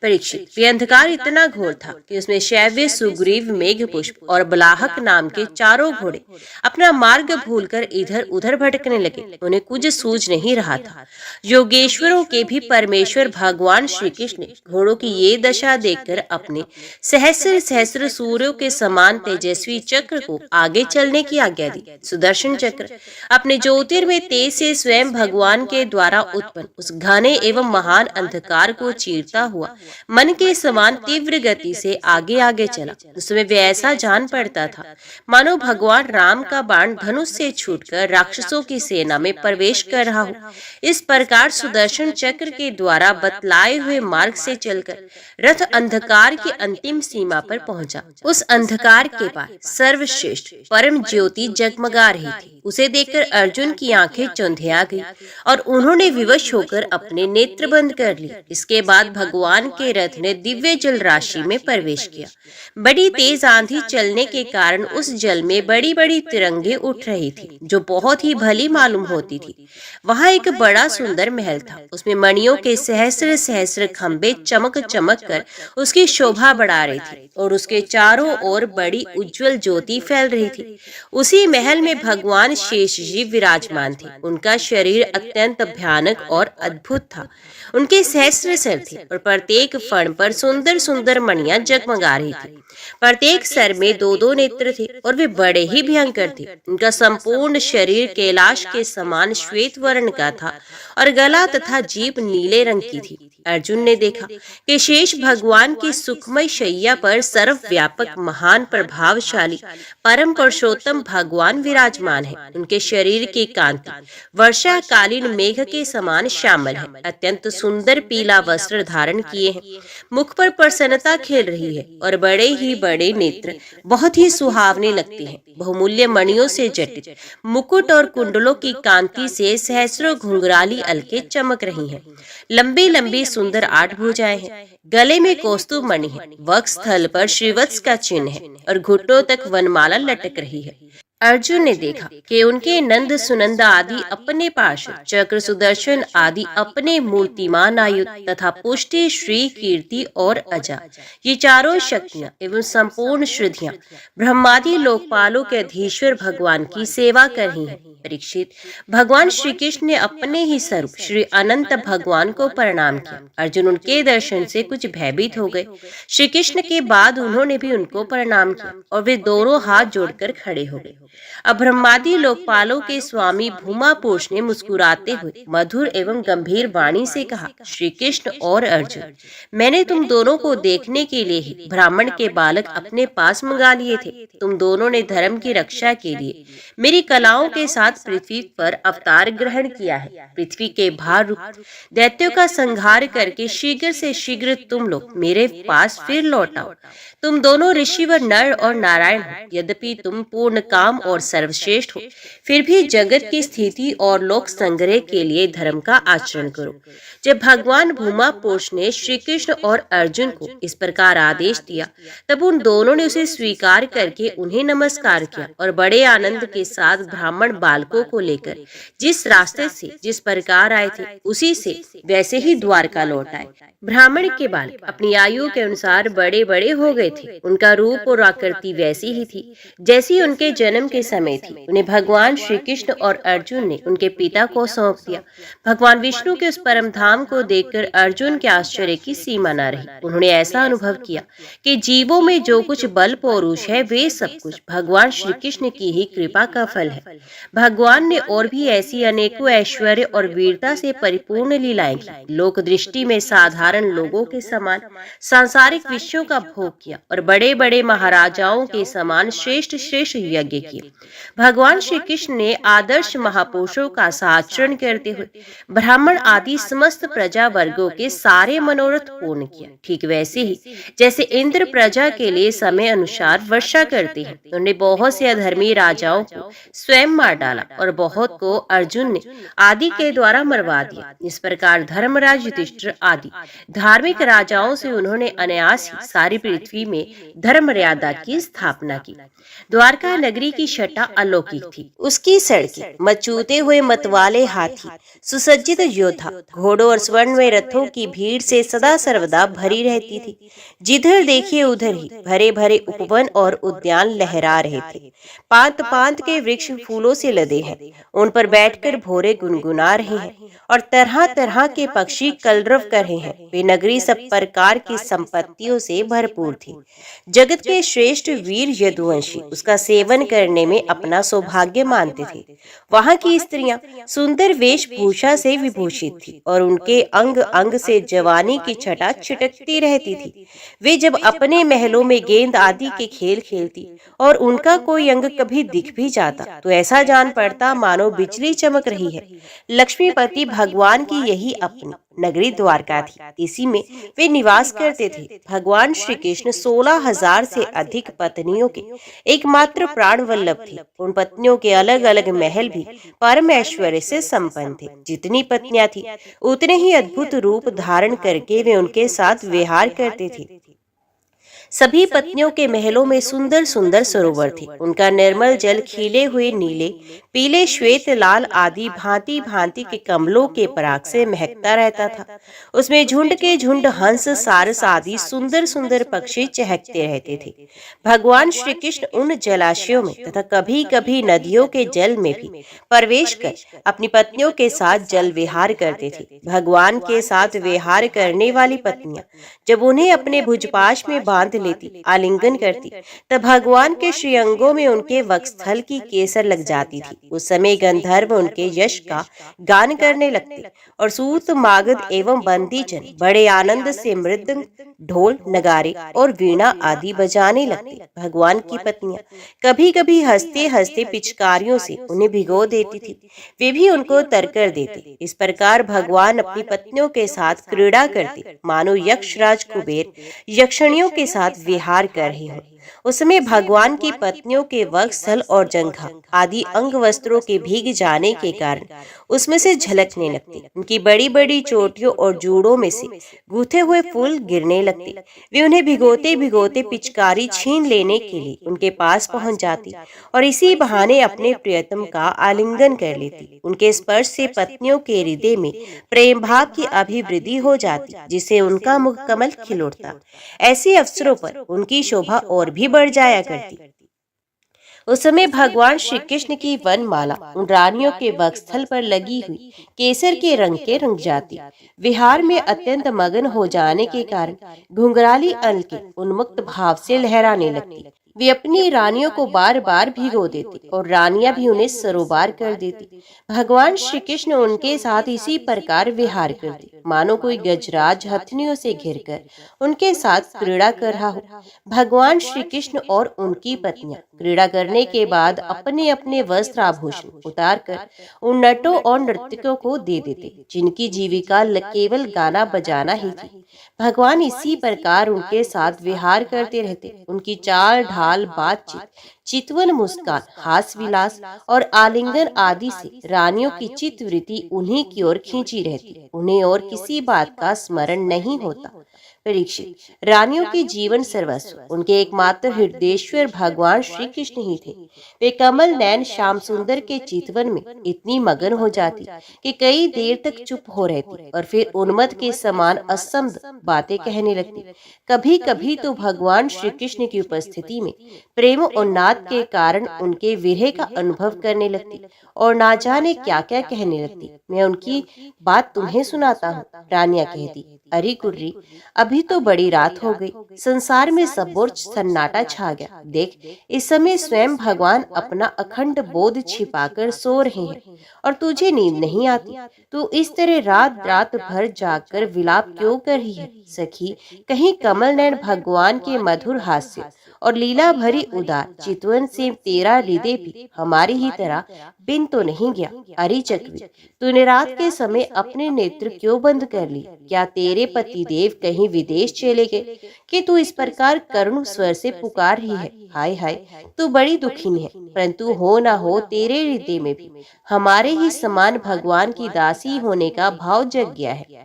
A: परीक्षित, वे अंधकार इतना घोर था कि उसमें शैव्य, सुग्रीव, मेघपुष्प और बलाहक नाम के 4 घोड़े अपना मार्ग भूलकर इधर उधर भटकने लगे। उन्हें कुछ सूझ नहीं रहा था। योगेश्वरों के भी परमेश्वर भगवान श्री कृष्ण ने घोड़ों की ये दशा देखकर अपने सहस्र सहस्र सूर्यों के समान तेजस्वी चक्र को आगे चलने की आज्ञा दी। सुदर्शन चक्र अपने ज्योतिर्मय तेज से स्वयं भगवान के द्वारा उत्पन्न उस घने एवं महान अंधकार को चीरता हुआ मन के समान तीव्र गति से आगे आगे चला। उसमें वे ऐसा जान पड़ता था मानो भगवान राम का बाण धनुष से छूटकर राक्षसों की सेना में प्रवेश कर रहा हो। इस प्रकार सुदर्शन चक्र के द्वारा बतलाए हुए मार्ग से चलकर रथ अंधकार की अंतिम सीमा पर पहुंचा। उस अंधकार के पार सर्वश्रेष्ठ परम ज्योति जगमगा रही थी। उसे देखकर अर्जुन की आंखें चौंधिया गई और उन्होंने विवश होकर अपने नेत्र बंद कर लिए। इसके बाद भगवान के रथ ने दिव्य जल राशि में प्रवेश किया। बड़ी तेज आंधी चलने के कारण उस जल में बड़ी बड़ी तिरंगे उठ रही थी, जो बहुत ही भली मालूम होती थी। वहाँ एक बड़ा सुंदर महल था। उसमें मणियों के सहस्र सहस्र खंभे चमक चमक कर उसकी शोभा बढ़ा रही थी और उसके चारों ओर बड़ी उज्जवल ज्योति फैल रही थी। उसी महल में भगवान शेष जी विराजमान थे। उनका शरीर अत्यंत भयानक और अद्भुत था। उनके सहस्र सर थे और प्रत्येक फण पर सुंदर सुंदर मणियां जगमगा रही थी। प्रत्येक सर में 2-2 नेत्र थे और वे बड़े ही भयंकर थे। उनका संपूर्ण शरीर कैलाश के समान श्वेत वर्ण का था और गला तथा जीभ नीले रंग की थी। अर्जुन ने देखा कि शेष भगवान की सुखमय शैया पर सर्वव्यापक, महान, प्रभावशाली, परम पुरुषोत्तम भगवान विराजमान है। उनके शरीर की कांति वर्षाकालीन मेघ के समान श्यामल है। अत्यंत सुंदर पीला वस्त्र धारण किए हैं। मुख पर प्रसन्नता खेल रही है और बड़े ही बड़े नेत्र बहुत ही सुहावने लगते हैं। बहुमूल्य मणियों से जटित मुकुट और कुंडलों की कांति से सहस्रों घुंघराली अलके चमक रही हैं। लंबी लंबी सुंदर 8 भुजाएं हैं। गले में कौस्तुभ मणि है। वक्ष स्थल पर श्रीवत्स का चिन्ह है और घुटनों तक वनमाला लटक रही है। अर्जुन ने देखा कि उनके नंद सुनंद आदि अपने पार्षद, चक्र, सुदर्शन आदि अपने मूर्तिमान आयुध तथा पुष्टि, श्री, कीर्ति और अजा, ये चारों शक्तियां एवं संपूर्ण श्रुतियां ब्रह्मादि लोकपालों के अधीश्वर भगवान की सेवा कर रही हैं। परीक्षित, भगवान श्री कृष्ण ने अपने ही स्वरूप श्री अनंत भगवान को प्रणाम किया। अर्जुन उनके दर्शन से कुछ भयभीत हो गए। श्री कृष्ण के बाद उन्होंने भी उनको प्रणाम किया और वे दोनों हाथ जोड़कर खड़े हो गए। अब ब्रह्मादि लोकपालों के स्वामी भूमापुरुष ने मुस्कुराते हुए मधुर एवं गंभीर वाणी से कहा, श्री कृष्ण और अर्जुन, मैंने तुम दोनों को देखने के लिए ही ब्राह्मण के बालक अपने पास मंगा लिए थे। तुम दोनों ने धर्म की रक्षा के लिए मेरी कलाओं के साथ पृथ्वी पर अवतार ग्रहण किया है। पृथ्वी के भार रूप दैत्यों का संहार करके शीघ्र से शीघ्र तुम लोग मेरे पास फिर लौट आओ। तुम दोनों ऋषिवर नर और नारायण हो। यद्यपि तुम पूर्ण काम और सर्वश्रेष्ठ हो, फिर भी जगत की स्थिति और लोक संग्रह के लिए धर्म का आचरण करो। जब भगवान भूमापुरुष ने श्री कृष्ण और अर्जुन को इस प्रकार आदेश दिया, तब उन दोनों ने उसे स्वीकार करके उन्हें नमस्कार किया और बड़े आनंद के साथ ब्राह्मण बालकों को लेकर जिस रास्ते से जिस प्रकार आए थे, उसी से वैसे ही द्वारका लौट आए। ब्राह्मण के बालक अपनी आयु के अनुसार बड़े बड़े हो गए थे। उनका रूप और आकृति वैसी ही थी जैसी उनके जन्म के समय थी। उन्हें भगवान श्री कृष्ण और अर्जुन ने उनके पिता को सौंप दिया। भगवान विष्णु के उस परम धाम को देखकर अर्जुन के आश्चर्य की सीमा न रही। उन्होंने ऐसा अनुभव किया कि जीवों में जो कुछ बल पौरुष है, वे सब कुछ भगवान श्री कृष्ण की ही कृपा का फल है। भगवान ने और भी ऐसी अनेकों ऐश्वर्य और वीरता से परिपूर्ण लीलाएं की। लोक दृष्टि में साधारण लोगों के समान सांसारिक विषयों का भोग किया और बड़े बड़े महाराजाओं के समान श्रेष्ठ श्रेष्ठ यज्ञ किए। भगवान श्री कृष्ण ने आदर्श महापुरुषों का आचरण करते हुए ब्राह्मण आदि समस्त प्रजा वर्गों के सारे मनोरथ पूर्ण किया। ठीक वैसे ही जैसे इंद्र प्रजा के लिए समय अनुसार वर्षा करते हैं, उन्होंने बहुत से अधर्मी राजाओं को स्वयं मार डाला और बहुत को अर्जुन ने आदि के द्वारा मरवा दिया। इस प्रकार धर्मराज युधिष्ठिर आदि धार्मिक राजाओं से उन्होंने अनायास ही सारी पृथ्वी में धर्म मर्यादा की स्थापना की। द्वारका नगरी की छटा अलौकिक थी। उसकी सड़कें मचूते हुए मतवाले हाथी, सुसज्जित योद्धा, घोड़ों और स्वर्णमय रथों की भीड़ से सदा सर्वदा भरी रहती थी। जिधर देखिए उधर ही भरे भरे उपवन और उद्यान लहरा रहे थे। पांत पांत के वृक्ष फूलों से लदे हैं, उन पर बैठकर भोरे गुनगुना रहे हैं और तरह तरह के पक्षी कलरव कर रहे हैं। वे नगरी सब प्रकार की संपत्तियों से भरपूर थी। जगत के श्रेष्ठ वीर यदुवंशी उसका सेवन करने में अपना सौभाग्य मानते थे। वहां की स्त्रियां सुंदर वेशभूषा से विभूषित थी और उनके अंग अंग से जवानी की छटा छिटकती रहती थी। वे जब अपने महलों में गेंद आदि के खेल खेलती और उनका कोई अंग कभी दिख भी जाता तो ऐसा जान पड़ता मानो बिजली चमक रही है। लक्ष्मीपति भगवान की यही अपनी नगरी द्वारका थी। इसी में वे निवास करते थे। भगवान श्री कृष्ण 16,000 से अधिक पत्नियों के एकमात्र प्राण वल्लभ थे। उन पत्नियों के अलग अलग महल भी परम ऐश्वर्य से संपन्न थे। जितनी पत्नियां थी उतने ही अद्भुत रूप धारण करके वे उनके साथ विहार करते थे। सभी पत्नियों के महलों में सुंदर सुंदर सरोवर थे। उनका निर्मल जल खिले हुए नीले, पीले, श्वेत, लाल आदि भांति भांति के कमलों के पराग से महकता रहता था। उसमें झुंड के झुंड हंस, सारस आदि सुंदर सुंदर पक्षी चहकते रहते थे। भगवान श्री कृष्ण उन जलाशयों में तथा कभी कभी नदियों के जल में भी प्रवेश कर अपनी पत्नियों के साथ जल विहार करते थे। भगवान के साथ विहार करने वाली पत्नियां जब उन्हें अपने भुजपाश में बांध लेती, आलिंगन करती, तब भगवान के श्रीअंगों में उनके वक्षस्थल की केसर लग जाती थी। उस समय गंधर्व उनके यश का गान करने लगते और सूत, मागध एवं बंदीजन बड़े आनंद से मृदंग, ढोल, नगारे और वीणा आदि बजाने लगते। भगवान की पत्नियां कभी कभी हंसते हंसते पिचकारियों से उन्हें भिगो देती थी, वे भी उनको तरकर देते। इस प्रकार भगवान अपनी पत्नियों के साथ क्रीड़ा करते, मानो यक्षराज कुबेर यक्षिणियों के साथ विहार कर रहे हो। उस समय भगवान की पत्नियों के वक्षस्थल और जंघा आदि अंग वस्त्रों के भीग जाने के कारण उसमें से झलकने लगते। उनकी बड़ी बड़ी चोटियों और जूड़ों में से गूथे हुए फूल गिरने लगते। वे उन्हें भिगोते भिगोते पिचकारी छीन लेने के लिए उनके पास पहुंच जाती और इसी बहाने अपने प्रियतम का आलिंगन कर लेती। उनके स्पर्श से पत्नियों के हृदय में प्रेम भाव की अभिवृद्धि हो जाती, जिससे उनका मुख कमल खिल उठता। ऐसे अवसरों पर उनकी शोभा और भी बढ़ जाया करती। उस समय भगवान श्री कृष्ण की वनमाला उन रानियों के वक्षस्थल पर लगी हुई केसर के रंग जाती। विहार में अत्यंत मगन हो जाने के कारण घुंघराली अलके उन्मुक्त भाव से लहराने लगती। वे अपनी रानियों को बार बार भिगो देते और रानियां भी उन्हें सरोबार कर देती। भगवान श्री कृष्ण उनके साथ इसी प्रकार विहार करते, मानो कोई गजराज हथनियों से घिरकर उनके साथ क्रीड़ा कर रहा हो। भगवान श्री कृष्ण और उनकी पत्नियां क्रीड़ा करने के बाद अपने अपने वस्त्र आभूषण उतार कर उन नटों और नर्तकों को दे देते, जिनकी जीविका केवल गाना बजाना ही थी। भगवान इसी प्रकार उनके साथ विहार करते रहते। उनकी चाल ढाल, बातचीत, चितवन मुस्कान, हास विलास और आलिंगन आदि से रानियों की चित्तवृत्ति उन्हीं की ओर खींची रहती। उन्हें और किसी बात का स्मरण नहीं होता। परीक्षित, रानियों के जीवन सर्वस्व उनके एकमात्र हृदयेश्वर भगवान श्री कृष्ण ही थे। वे कमल नयन श्याम सुंदर के चितवन में इतनी मगन हो जाती कि कई देर तक चुप हो रहती और फिर उन्मत्त के समान असंबद्ध बातें कहने लगती। कभी कभी तो भगवान श्री कृष्ण की उपस्थिति में प्रेम उन्नाद के कारण उनके विरह का अनुभव करने लगती और ना जाने क्या क्या कहने लगती। मैं उनकी बात तुम्हें सुनाता हूँ। रानियां कहती, अरे कुर्री, अभी तो बड़ी रात हो गई, संसार में सब ओर सन्नाटा छा गया। देख, इस समय स्वयं भगवान अपना अखंड बोध छिपाकर सो रहे हैं और तुझे नींद नहीं आती। तू इस तरह रात रात भर जागकर विलाप क्यों कर रही है? सखी, कहीं कमल नयन भगवान के मधुर हास्य और लीला भरी उदार चितवन से तेरा हृदय भी हमारी ही तरह बिन तो नहीं गया? अरे चकवी, तूने रात के समय अपने नेत्र क्यों बंद कर लिए? क्या तेरे पति देव कहीं विदेश चले गए कि तू इस प्रकार करुण स्वर से पुकार रही है? हाय हाय, तू बड़ी दुखी है, परंतु हो ना हो तेरे हृदय में भी हमारे ही समान भगवान की दासी होने का भाव जग गया है।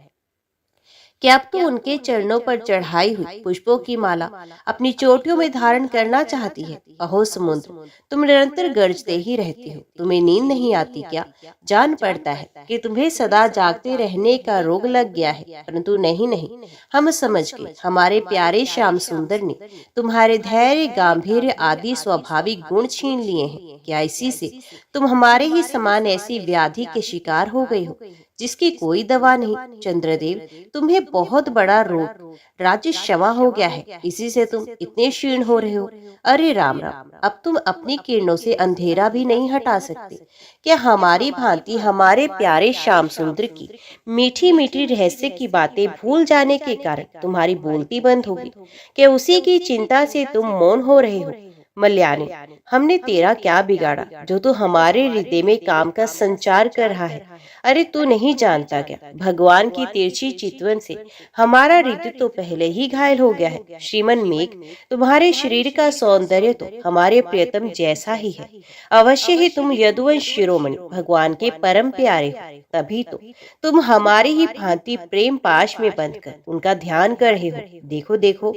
A: क्या अब तो उनके चरणों पर चढ़ाई हुई पुष्पों की माला अपनी चोटियों में धारण करना चाहती है? अहो समुद्र, तुम निरंतर गरजते ही रहती हो, तुम्हें नींद नहीं आती क्या? जान पड़ता है कि तुम्हें सदा जागते रहने का रोग लग गया है, परंतु नहीं नहीं, हम समझ गए। हमारे प्यारे श्याम सुंदर ने तुम्हारे धैर्य, गांधीर्य आदि स्वाभाविक गुण छीन लिए हैं। क्या इसी से तुम हमारे ही समान ऐसी व्याधि के शिकार हो गई हो जिसकी कोई दवा नहीं? चंद्रदेव, तुम्हें बहुत बड़ा रोग राज्य क्षमा हो गया है, इसी से तुम इतने क्षीण हो रहे हो। अरे राम राम, अब तुम अपनी किरणों से अंधेरा भी नहीं हटा सकते। क्या हमारी भांति हमारे प्यारे श्याम सुंदर की मीठी मीठी रहस्य की बातें भूल जाने के कारण तुम्हारी बोलती बंद होगी? क्या उसी की चिंता से तुम मौन हो रहे हो? मल्याणी, हमने तेरा क्या बिगाड़ा जो तू हमारे हृदय में काम का संचार कर रहा है? अरे तू नहीं जानता क्या, भगवान की तिरछी चितवन से हमारा हृदय तो पहले ही घायल हो गया है। श्रीमन मेघ, तुम्हारे शरीर का सौंदर्य तो हमारे प्रियतम जैसा ही है। अवश्य ही तुम यदुवंश शिरोमणि भगवान के परम प्यारे हो, तभी तो तुम हमारी ही भांति प्रेम पाश में बंध कर उनका ध्यान कर रहे हो। देखो देखो,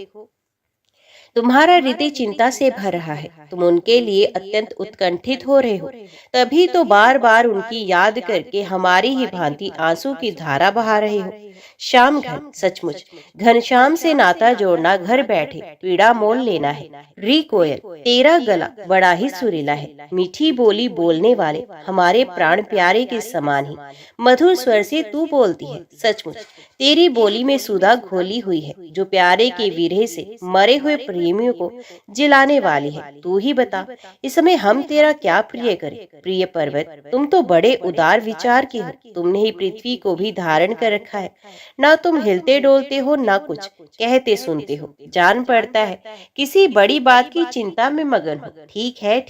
A: तुम्हारा हृदय चिंता से भर रहा है, तुम उनके लिए अत्यंत उत्कंठित हो रहे हो, तभी तो बार बार उनकी याद करके हमारी ही भांति आंसू की धारा बहा रहे हो। श्याम घन, सचमुच घनश्याम से नाता जोड़ना घर बैठे पीड़ा मोल लेना है। री कोयल, तेरा गला बड़ा ही सुरीला है, मीठी बोली बोलने वाले हमारे प्राण प्यारे के समान ही मधुर स्वर से तू बोलती है। सचमुच तेरी बोली में सुधा घोली हुई है, जो प्यारे के विरह से मरे हुए प्रेमियों को जिलाने वाली है। तू ही बता, इस समय हम तेरा क्या प्रिय करें? प्रिय पर्वत, तुम तो बड़े उदार विचार के हो, तुमने ही पृथ्वी को भी धारण कर रखा है। ना तुम हिलते डोलते हो, ना कुछ कहते सुनते हो। जान पड़ता है किसी बड़ी बात की चिंता में मगन हो। ठीक है,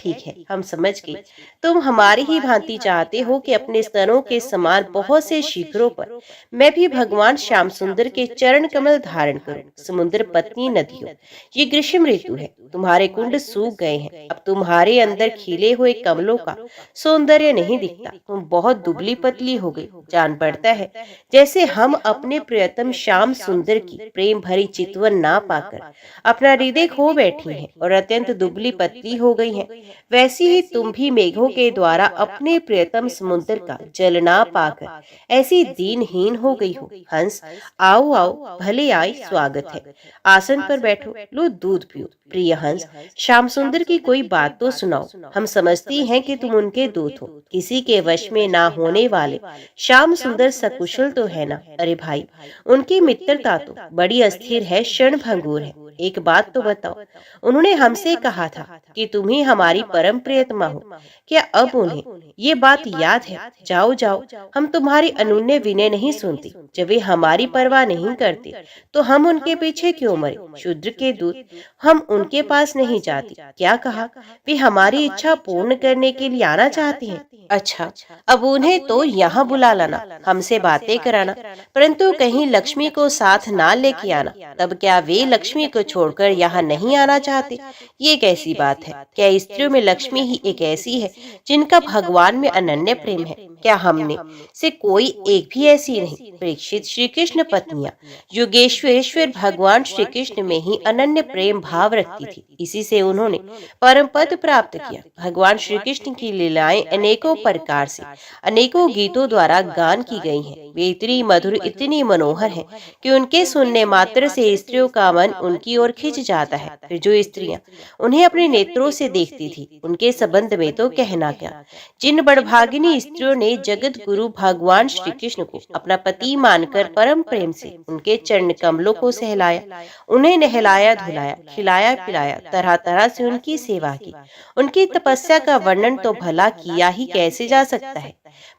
A: हम समझ गए। तुम हमारी ही भांति चाहते हो कि अपने स्तनों के समान बहुत से शिखरों पर मैं भी भगवान श्याम सुंदर के चरण कमल धारण करूं। समुद्र पत्नी नदियों, ये ग्रीष्म ऋतु है, तुम्हारे कुंड सूख गए हैं, अब तुम्हारे अंदर खिले हुए कमलों का सौंदर्य नहीं दिखता, तुम बहुत दुबली पतली हो गई। जान पड़ता है जैसे हम अपने प्रियतम श्याम सुंदर की प्रेम भरी चितवन ना पाकर अपना हृदय खो बैठी हैं और अत्यंत दुबली पतली हो गई हैं, वैसी ही तुम भी मेघों के द्वारा अपने प्रियतम समुद्र का जल ना पाकर ऐसी दीनहीन हो गई हो। हंस, आओ आओ, भले आई, स्वागत है, आसन पर बैठो, लो दूध पियो। प्रिय हंस, श्याम सुंदर की कोई बात तो सुनाओ, हम समझती हैं कि तुम उनके दूत हो, किसी के वश में ना होने वाले श्याम सुंदर सकुशल तो है ना? अरे भाई, उनकी मित्रता तो बड़ी अस्थिर है, क्षण भंगुर है। एक बात तो बताओ, उन्होंने हमसे कहा था कि तुम ही हमारी परम प्रियतमा हो। क्या अब उन्हें ये बात याद है? जाओ जाओ, हम तुम्हारी अनुन्य विनय नहीं सुनती। जब वे हमारी परवाह नहीं करते तो हम उनके पीछे क्यों मरे? शूद्र के दूत, हम उनके पास नहीं जाते। क्या कहा? वे हमारी इच्छा पूर्ण करने के लिए आना चाहते हैं। अच्छा, अब उन्हें तो यहाँ बुला लाना, हमसे बातें कराना, परंतु कहीं लक्ष्मी को साथ ना लेके आना। तब क्या वे लक्ष्मी को छोड़कर यहाँ नहीं आना चाहते? ये कैसी बात है? क्या स्त्रियों में लक्ष्मी ही एक ऐसी है जिनका भगवान में अनन्य प्रेम है? क्या हमने से कोई एक भी ऐसी नहीं? परीक्षित, श्री कृष्ण पत्नियां योगेश्वरेश्वर भगवान श्री कृष्ण में ही अनन्य प्रेम भाव रखती थी। इसी से उन्होंने परम पद प्राप्त किया। भगवान श्री कृष्ण की लीलाएं अनेकों प्रकार से अनेकों गीतों द्वारा गान की गई हैं। वे इतनी मधुर, इतनी मनोहर हैं कि उनके सुनने मात्र से स्त्रियों का मन उनकी ओर खिंच जाता है। फिर जो स्त्रियां उन्हें अपने नेत्रों से देखती थी, उनके संबंध में तो कहना क्या। जिन बड़भागिनी स्त्रियों ने जगत गुरु भगवान श्री कृष्ण को अपना पति मानकर परम प्रेम से उनके चरण कमलों को सहलाया, उन्हें नहलाया धुलाया, खिलाया पिलाया, तरह तरह से उनकी सेवा की, उनकी तपस्या का वर्णन तो भला किया ही कैसे जा सकता है।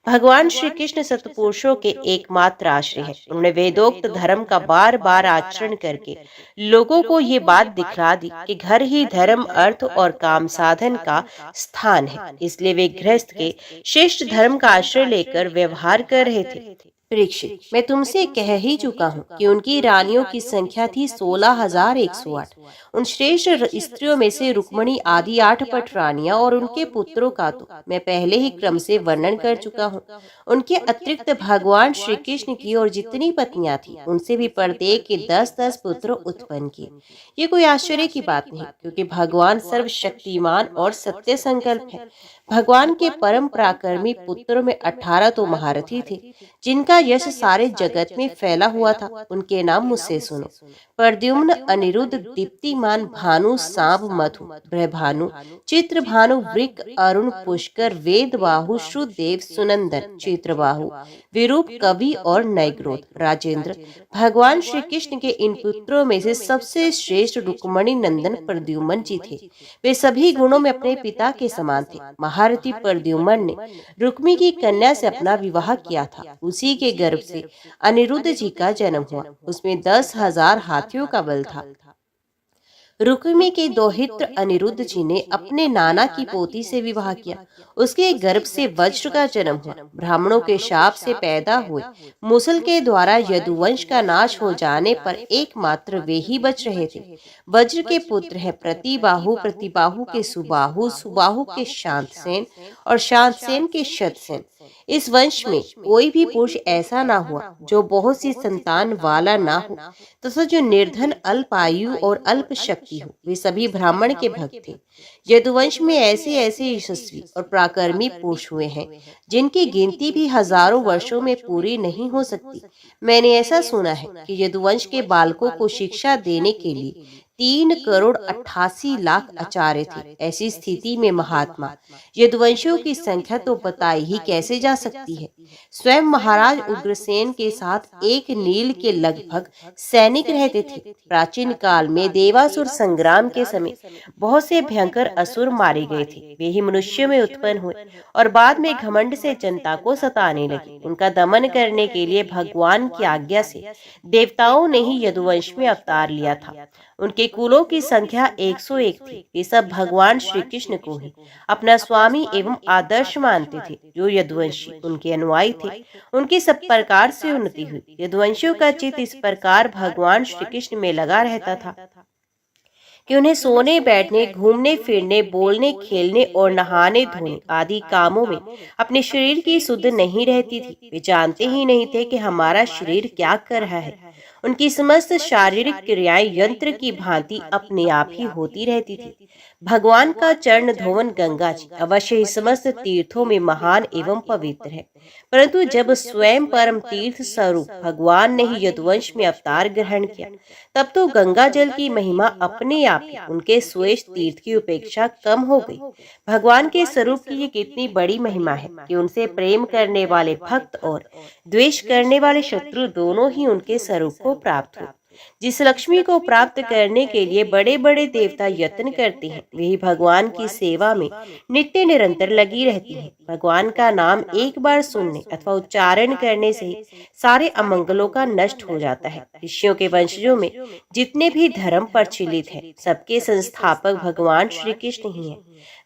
A: भगवान श्री कृष्ण सतपुरुषों के एकमात्र आश्रय है। उन्होंने वेदोक्त धर्म का बार बार आचरण करके लोगों को ये बात दिखला दी कि घर ही धर्म, अर्थ और काम साधन का स्थान है। इसलिए वे गृहस्थ के श्रेष्ठ धर्म का आश्रय लेकर व्यवहार कर रहे थे। परीक्षित, मैं तुमसे कह ही चुका हूँ कि उनकी रानियों की संख्या थी 16,108। उन श्रेष्ठ स्त्रियों में से रुक्मणी आदि 8 पट रानियां और उनके पुत्रों का तो मैं पहले ही क्रम से वर्णन कर चुका हूँ। उनके अतिरिक्त भगवान श्री कृष्ण की और जितनी पत्नियां थी, उनसे भी प्रत्येक के 10-10 पुत्र उत्पन्न किए। ये कोई आश्चर्य की बात नहीं, क्योंकि भगवान सर्वशक्तिमान और सत्य संकल्प है। भगवान के परम पराक्रमी पुत्रों में 18 तो महारथी थे, जिनका यश सारे जगत में फैला हुआ था। उनके नाम मुझसे सुनो। प्रद्युम्न, अनिरुद्ध, दीप्तिमान, भानु, सांब, मधु, ब्रह्भानु, चित्रभानु, वृक, अरुण, पुष्कर, वेदबाहु, श्रुदेव, सुनंदन, चित्रबाहु, विरूप, कवि और नैग्रोध। राजेंद्र, भगवान श्री कृष्ण के इन पुत्रों में से सबसे श्रेष्ठ रुक्मणी नंदन प्रद्युम्न जी थे। वे सभी गुणों में अपने पिता के समान थे। महारथी प्रद्युम्न ने रुक्मी की कन्या से अपना विवाह किया था। उसी के गर्भ से अनिरुद्ध जी का जन्म हुआ। उसमें 10,000 हाथियों का बल था। रुक्मी के दौहित्र अनिरुद्ध जी ने अपने नाना की पोती से विवाह किया। उसके गर्भ से वज्र का जन्म हुआ। ब्राह्मणों के शाप से पैदा हुए मुसल के द्वारा यदुवंश का नाश हो जाने पर एकमात्र वे ही बच रहे थे। वज्र के पुत्र हैं प्रतिबाहु, प्रतिबाहु के सुबाहु, सुबाहु के शांतसेन और शांतसेन के शतसेन। इस वंश में कोई भी पुरुष ऐसा ना हुआ जो बहुत सी संतान वाला ना हो तथा जो निर्धन, अल्पायु और अल्प शक्ति हो। वे सभी ब्राह्मण के भक्त थे। यदुवंश में ऐसे ऐसे यशस्वी और पराक्रमी पुरुष हुए हैं जिनकी गिनती भी हजारों वर्षों में पूरी नहीं हो सकती। मैंने ऐसा सुना है कि यदुवंश के बालकों को शिक्षा देने के लिए 3,88,00,000 आचार्य थे। ऐसी स्थिति में महात्मा यदुवंशियों की संख्या तो बताई ही कैसे जा सकती है। स्वयं महाराज उग्रसेन के साथ एक नील के लगभग सैनिक रहते थे। प्राचीन काल में देवासुर संग्राम के समय बहुत से भयंकर असुर मारे गए थे। वे ही मनुष्यों में उत्पन्न हुए और बाद में घमंड से जनता को सताने लगे। उनका दमन करने के लिए भगवान की आज्ञा से देवताओं ने ही यदुवंश में अवतार लिया था। उनके कुलों की संख्या 101 थी। वे सब भगवान श्री कृष्ण को ही अपना स्वामी एवं आदर्श मानते थे। जो यदुवंशी उनके अनुयायी थे, उनकी सब प्रकार से उन्नति हुई। यदुवंशियों का चित्त इस प्रकार भगवान श्री कृष्ण में लगा रहता था कि उन्हें सोने, बैठने, घूमने फिरने, बोलने, खेलने और नहाने धोने आदि कामों में अपने शरीर की सुध नहीं रहती थी। वे जानते ही नहीं थे कि हमारा शरीर क्या कर रहा है। उनकी समस्त शारीरिक क्रियाएं यंत्र की भांति अपने आप ही होती रहती थी। भगवान का चरण धोवन गंगा जी अवश्य ही समस्त तीर्थों में महान एवं पवित्र है, परंतु जब स्वयं परम तीर्थ स्वरूप भगवान ने ही यदुवंश में अवतार ग्रहण किया, तब तो गंगा जल की महिमा अपने आप ही उनके स्वेश तीर्थ की उपेक्षा कम हो गई। भगवान के स्वरूप की ये कितनी बड़ी महिमा है कि उनसे प्रेम करने वाले भक्त और द्वेष करने वाले शत्रु दोनों ही उनके स्वरूप को प्राप्त हुए। जिस लक्ष्मी को प्राप्त करने के लिए बड़े बड़े देवता यत्न करते हैं, वही भगवान की सेवा में नित्य निरंतर लगी रहती है। भगवान का नाम एक बार सुनने अथवा उच्चारण करने से ही सारे अमंगलों का नष्ट हो जाता है। ऋषियों के वंशजों में जितने भी धर्म प्रचलित हैं, सबके संस्थापक भगवान श्री कृष्ण ही हैं।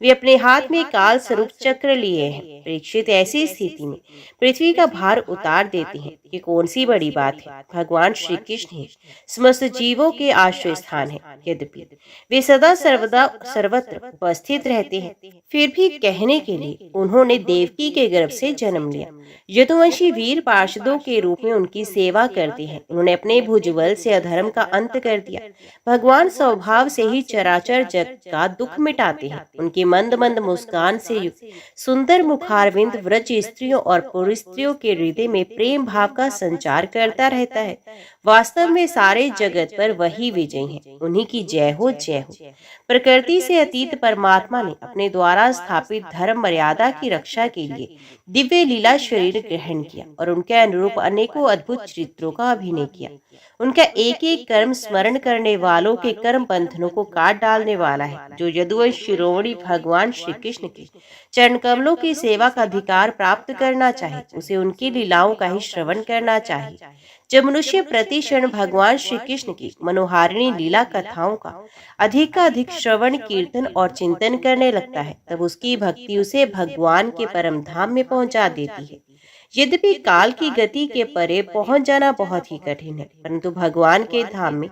A: वे अपने हाथ में काल स्वरूप चक्र लिए हैं। परीक्षित ऐसी स्थिति में पृथ्वी का भार उतार देते हैं। ये कौन सी बड़ी बात है? भगवान श्री कृष्ण ही समस्त जीवों के आश्रय स्थान है। यद्यपि वे सदा सर्वदा सर्वत्र उपस्थित रहते हैं, फिर भी कहने के लिए उन्होंने देवकी के गर्भ से जन्म लिया। यदुवंशी वीर पार्षदों के रूप में उनकी सेवा करते हैं। उन्होंने अपने भुजबल से अधर्म का अंत कर दिया। भगवान स्वभाव से ही चराचर जग का दुख मिटाते हैं। उनकी मंद मंद मुस्कान से युक्त सुंदर मुखारविंद व्रज स्त्रियों और पुरुष स्त्रियों के हृदय में प्रेम भाव का संचार करता रहता है। वास्तव में सारे जगत पर वही विजय हैं। उन्हीं की जय हो, जय हो। प्रकृति से अतीत परमात्मा ने अपने द्वारा स्थापित धर्म मर्यादा की रक्षा के लिए दिव्य लीला शरीर ग्रहण किया और उनके अनुरूप अनेकों अद्भुत चरित्रों का अभिनय किया। उनका एक एक कर्म स्मरण करने वालों के कर्म बंधनों को काट डालने वाला है। जो यदुवंश शिरोमणि भगवान श्री कृष्ण के चरण कमलों की सेवा का अधिकार प्राप्त करना चाहे, उसे उनकी लीलाओं का ही श्रवण करना चाहिए। जब मनुष्य प्रति क्षण भगवान श्री कृष्ण की मनोहारिणी लीला कथाओं का अधिक श्रवण, कीर्तन और चिंतन करने लगता है, तब उसकी भक्ति उसे भगवान के परम धाम में पहुंचा देती है। यद्यपि काल की गति के परे पहुंच जाना बहुत ही कठिन है, परंतु भगवान के धाम में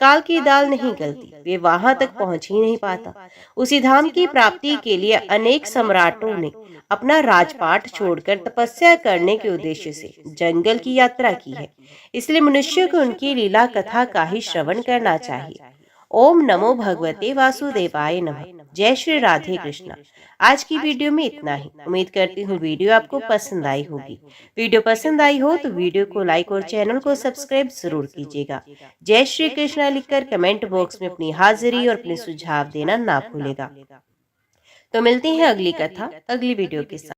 A: काल की दाल नहीं गलती। वे वहां तक पहुंच ही नहीं पाता। उसी धाम की प्राप्ति के लिए अनेक सम्राटों ने अपना राजपाट छोड़कर तपस्या करने के उद्देश्य से जंगल की यात्रा की है। इसलिए मनुष्य को उनकी लीला कथा का ही श्रवण करना चाहिए। ओम नमो भगवते वासुदेवाय नमः। जय श्री राधे कृष्णा। आज की वीडियो में इतना ही। उम्मीद करती हूँ वीडियो आपको पसंद आई होगी। वीडियो पसंद आई हो तो वीडियो को लाइक और चैनल को सब्सक्राइब जरूर कीजिएगा। जय श्री कृष्णा लिखकर कमेंट बॉक्स में अपनी हाजिरी और अपने सुझाव देना ना भूलेगा। तो मिलते हैं अगली कथा अगली वीडियो के साथ।